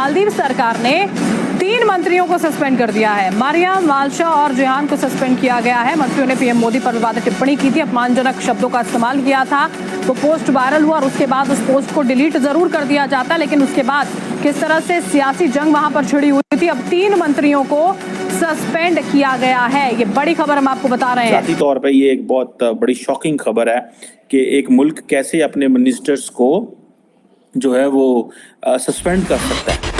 मालदीव सरकार ने 3 मंत्रियों को सस्पेंड कर दिया है। मरियम, माल्शा और जेहान को सस्पेंड किया गया है। मंत्रियों ने पीएम मोदी पर विवादित टिप्पणी की थी, अपमानजनक शब्दों का इस्तेमाल किया था। तो पोस्ट वायरल हुआ और उसके बाद उस पोस्ट को डिलीट जरूर कर दिया जाता, लेकिन उसके बाद किस तरह से सियासी जंग वहां पर छिड़ी हुई थी। अब 3 मंत्रियों को सस्पेंड किया गया है। ये बड़ी खबर हम आपको बता रहे हैं। जाती तौर पे ये एक बहुत बड़ी शॉकिंग खबर है कि एक मुल्क कैसे अपने मिनिस्टर्स को जो है वो सस्पेंड कर सकता है।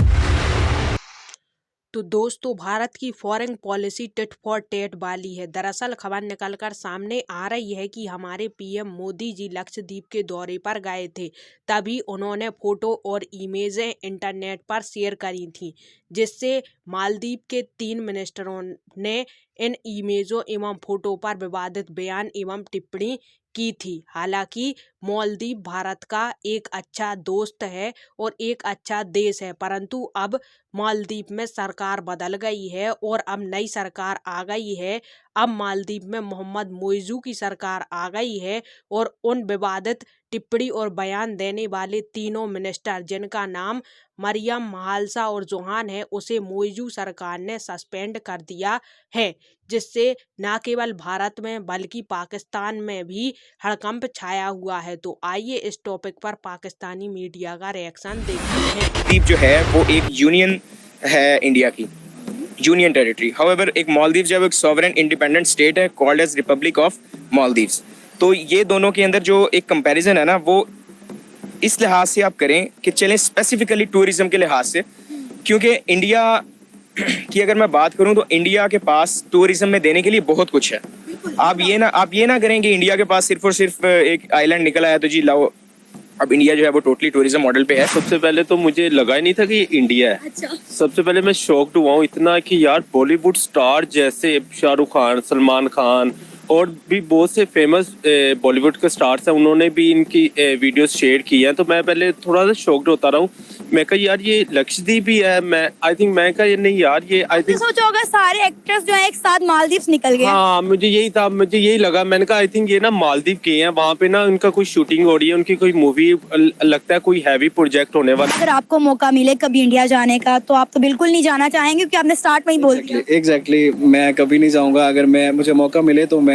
तो दोस्तों, भारत की foreign policy tit for tat वाली है। दरअसल खबर निकलकर सामने आ रही है कि हमारे पीएम मोदी जी लक्षद्वीप के दौरे पर गए थे, तभी उन्होंने फोटो और इमेजें इंटरनेट पर शेयर करी थी, जिससे मालदीव के 3 मिनिस्टरों ने इन इमेजों एवं फोटो पर विवादित बयान एवं टिप्पणी की थी। हालांकि मालदीव भारत का एक अच्छा दोस्त है और एक अच्छा देश है, परंतु अब मालदीव में सरकार बदल गई है और अब नई सरकार आ गई है। अब मालदीव में मोहम्मद मोइजू की सरकार आ गई है और उन विवादित टिप्पणी और बयान देने वाले तीनों मिनिस्टर, जिनका नाम मरियम, माल्शा और जोहान है, उसे मोइजू सरकार ने सस्पेंड कर दिया है, जिससे न केवल भारत में बल्कि पाकिस्तान में भी हड़कंप छाया हुआ है। तो आइए इस टॉपिक पर पाकिस्तानी मीडिया का रिएक्शन देखते हैं। मालदीव जो है वो एक यूनियन है इंडिया की, यूनियन टेरिटरी। हाउएवर एक मालदीव जब एक सॉवरेन इंडिपेंडेंट स्टेट है called as republic of Maldives. तो ये दोनों के अंदर जो एक कंपैरिजन है ना, वो इस लिहाज से आप करें कि चलें स्पेसिफिकली टूरिज्म के लिहाज से, क्योंकि इंडिया की अगर मैं बात करूं तो इंडिया के पास टूरिज्म में देने के लिए बहुत कुछ है। आप ये ना करें कि इंडिया के पास सिर्फ और सिर्फ एक आइलैंड निकल आया तो जी लाओ अब इंडिया जो है वो टोटली टूरिज्म मॉडल पे है। सबसे पहले तो मुझे लगा ही नहीं था कि ये इंडिया है। अच्छा। सबसे पहले मैं शॉक्ड हुआ हूँ इतना कि यार बॉलीवुड स्टार जैसे शाहरुख खान, सलमान खान और भी बहुत से फेमस बॉलीवुड के स्टार्स हैं, उन्होंने भी इनकी वीडियोस शेयर की हैं। तो मैं पहले थोड़ा सा शॉक्ड होता रहा हूँ। मैं कहा यार ये लक्षद्वीप ही है। मैं कहा ये नहीं यार, ये आई थिंक सोचो अगर सारे एक्टर्स जो है एक साथ मालदीव्स निकल गए। हाँ, मुझे यही लगा। मैंने कहा आई थिंक ये ना मालदीव के हैं, वहाँ पे ना उनका कोई शूटिंग हो रही है, उनकी कोई मूवी लगता है, कोई हैवी प्रोजेक्ट होने वाला। अगर आपको मौका मिले कभी इंडिया जाने का तो आप तो बिल्कुल नहीं जाना चाहेंगे, क्योंकि आपने स्टार्ट में ही बोल दिया। एग्जैक्टली मैं कभी नहीं जाऊंगा। अगर मुझे मौका मिले तो मैं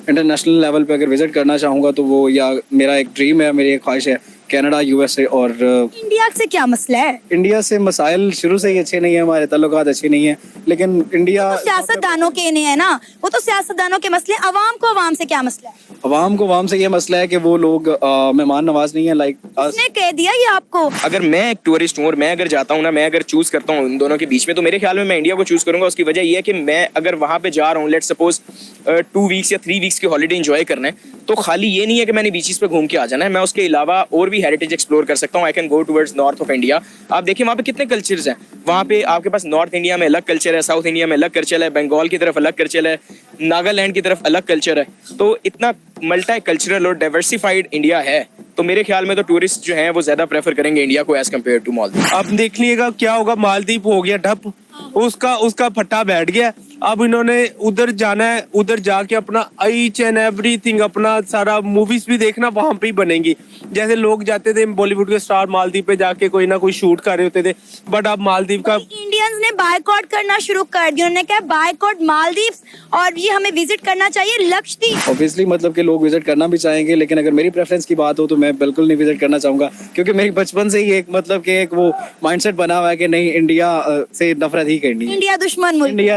इंटरनेशनल लेवल पे अगर विजिट करना चाहूँगा तो वो, या मेरा एक ड्रीम है, मेरी एक ख्वाहिश है कनाडा, यूएसए। और इंडिया से क्या मसला है? इंडिया से मसाइल शुरू से ही अच्छे नहीं है, हमारे ताल्लुकात अच्छे नहीं है, लेकिन इंडिया तो सियासतदानों के नहीं है ना, वो तो सियासतदानों के मसले। अवाम को अवाम से क्या मसला है? अवाम से ये मसला है कि वो लोग मेहमान नवाज नहीं है। किसने कह दिया ये आपको? अगर मैं एक टूरिस्ट हूँ और मैं अगर जाता हूँ ना, मैं अगर चूज करता हूँ इन दोनों के बीच में, तो मेरे ख्याल में मैं इंडिया को चूज करूंगा। उसकी वजह यह है कि मैं अगर वहाँ पे जा रहा हूँ, लेट सपोज 2 वीक्स या 3 वीक्स की हॉलीडे एंजॉय करना है, तो खाली ये नहीं है कि मैंने बीचेस पे घूम के आ जाना है। मैं उसके अलावा और भी हेरिटेज एक्सप्लोर कर सकता हूँ। I can go towards north of India. आप देखिए वहाँ पे कितने कल्चर्स हैं। वहाँ पे आपके पास नॉर्थ इंडिया में अलग कल्चर है, साउथ इंडिया में अलग कल्चर है, बंगाल की तरफ अलग कल्चर है, नागालैंड की तरफ अलग कल्चर है। तो इतना मल्टी कल्चरल और डाइवर्सिफाइड इंडिया है, तो मेरे ख्याल में तो टूरिस्ट जो हैं वो ज्यादा प्रेफर करेंगे इंडिया को एज कम्पेयर टू मालदीव। अब देख लीजिएगा क्या होगा। मालदीव हो गया ठप, उसका फट्टा बैठ गया। अब इन्होंने उधर जाना है, उधर जाके अपना ईच एंड एवरीथिंग, अपना सारा मूवीज भी देखना वहां पे ही बनेंगी। जैसे लोग जाते थे बॉलीवुड के स्टार मालदीव पे जाके कोई ना कोई शूट कर रहे होते थे, बट अब मालदीव का इंडियंस ने बायकॉट करना शुरू कर दिया। उन्होंने कहा बायकॉट मालदीव्स और ये हमें विजिट करना चाहिए लक्षद्वीप। ऑब्वियसली मतलब कि लोग विजिट करना भी चाहेंगे, लेकिन अगर मेरी प्रेफरेंस की बात हो तो मैं बिल्कुल नहीं विजिट करना चाहूंगा, क्योंकि मेरी बचपन से ही एक मतलब कि एक वो माइंडसेट बना हुआ है कि नहीं, इंडिया से नफरत ही करनी है। इंडिया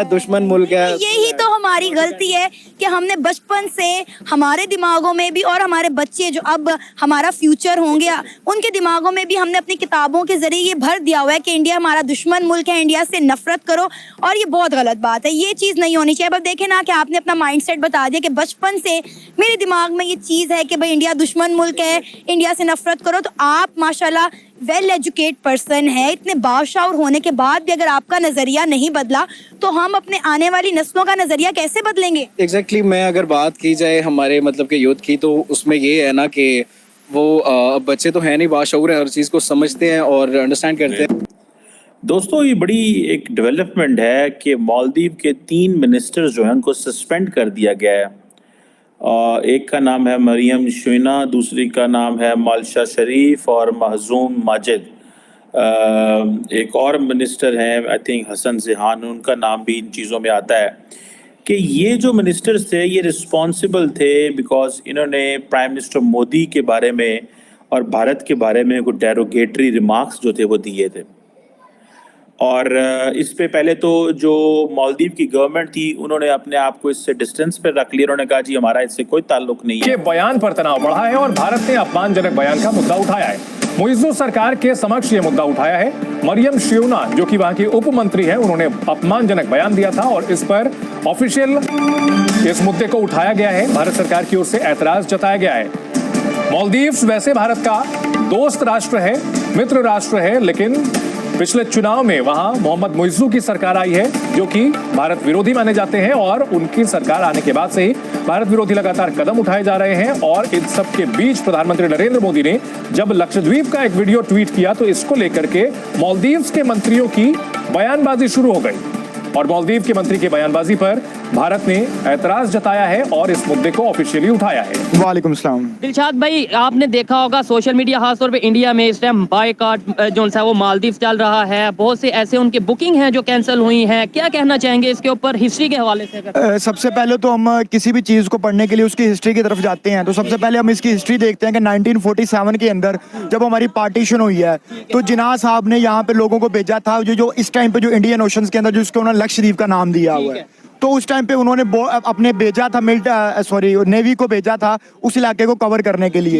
दुश्मन मुल्क है। यही तो हमारी गलती है कि हमने बचपन से हमारे दिमागों में भी, और हमारे बच्चे जो अब हमारा फ्यूचर होंगे उनके दिमागों में भी हमने अपनी किताबों के जरिए ये भर दिया हुआ है कि इंडिया हमारा दुश्मन मुल्क है, इंडिया से नफरत करो। और ये बहुत गलत बात है, ये चीज़ नहीं होनी चाहिए। अब देखें ना कि आपने अपना माइंडसेट बता दिया कि बचपन से मेरे दिमाग में ये चीज़ है कि भाई इंडिया दुश्मन मुल्क है, इंडिया से नफरत करो। तो आप माशाल्लाह वेल एजुकेट पर्सन है, इतने बाशाऊर होने के बाद भी अगर आपका नजरिया नहीं बदला तो हम अपने आने वाली नस्लों का नजरिया कैसे बदलेंगे? एग्जैक्टली मैं अगर बात की जाए हमारे मतलब के यूथ की, तो उसमें ये है ना कि वो बच्चे तो हैं नहीं, बाशऊर है, हर चीज़ को समझते हैं और अंडरस्टैंड करते हैं। दोस्तों ये बड़ी एक डेवलपमेंट है कि मालदीव के 3 मिनिस्टर्स जो हैं उनको सस्पेंड कर दिया गया है। एक का नाम है मरियम शुइना, दूसरी का नाम है माल्शा शरीफ और महजूम माजिद। एक और मिनिस्टर हैं, आई थिंक हसन ज़ेहान, उनका नाम भी इन चीज़ों में आता है कि ये जो मिनिस्टर्स थे ये रिस्पॉन्सिबल थे बिकॉज इन्होंने प्राइम मिनिस्टर मोदी के बारे में और भारत के बारे में कुछ डेरोगेटरी रिमार्क्स जो थे वो दिए थे। और इस पे पहले तो जो मालदीव की गवर्नमेंट थी उन्होंने अपने आप को इससे डिस्टेंस पे रख लिया। उन्होंने कहा जी हमारा इससे कोई ताल्लुक नहीं है। के बयान पर तनाव बढ़ा है और भारत ने अपमानजनक बयान का मुद्दा उठाया है। मुइज़्ज़ू सरकार के समक्ष ये मुद्दा उठाया है। मरियम शियोना जो कि वहां की उप मंत्री है, उन्होंने अपमानजनक बयान दिया था और इस पर ऑफिशियल इस मुद्दे को उठाया गया है। भारत सरकार की ओर से ऐतराज जताया गया है। मालदीव्स वैसे भारत का दोस्त राष्ट्र है, मित्र राष्ट्र है, लेकिन पिछले चुनाव में वहां मोहम्मद मुइज़्ज़ू की सरकार आई है जो कि भारत विरोधी माने जाते हैं और उनकी सरकार आने के बाद से ही भारत विरोधी लगातार कदम उठाए जा रहे हैं। और इन सब के बीच प्रधानमंत्री नरेंद्र मोदी ने जब लक्षद्वीप का एक वीडियो ट्वीट किया तो इसको लेकर के मालदीव्स के मंत्रियों की बयानबाजी शुरू हो गई और मालदीव के मंत्री की बयानबाजी पर भारत ने ऐतराज जताया है और इस मुद्दे को ऑफिशियली उठाया है। वालेकुम सलाम। दिलशाद भाई, आपने देखा होगा सोशल मीडिया खासतौर पे इंडिया में इस टाइम बायकॉट जो है वो मालदीव चल रहा है। बहुत से ऐसे उनके बुकिंग हैं जो कैंसिल हुई हैं। क्या कहना चाहेंगे इसके ऊपर हिस्ट्री के हवाले से? सबसे पहले तो हम किसी भी चीज़ को पढ़ने के लिए उसकी हिस्ट्री की तरफ जाते हैं, तो सबसे पहले हम इसकी हिस्ट्री देखते हैं कि 1947 के अंदर जब हमारी पार्टीशन हुई है तो जिन्ना साहब ने यहाँ पे लोगों को भेजा था जो इस टाइम पे जो इंडियन ओशंस के अंदर जिसको उन्होंने लक्षद्वीप का नाम दिया हुआ है, तो उस टाइम पे उन्होंने अपने भेजा था नेवी को भेजा था उस इलाके को कवर करने के लिए।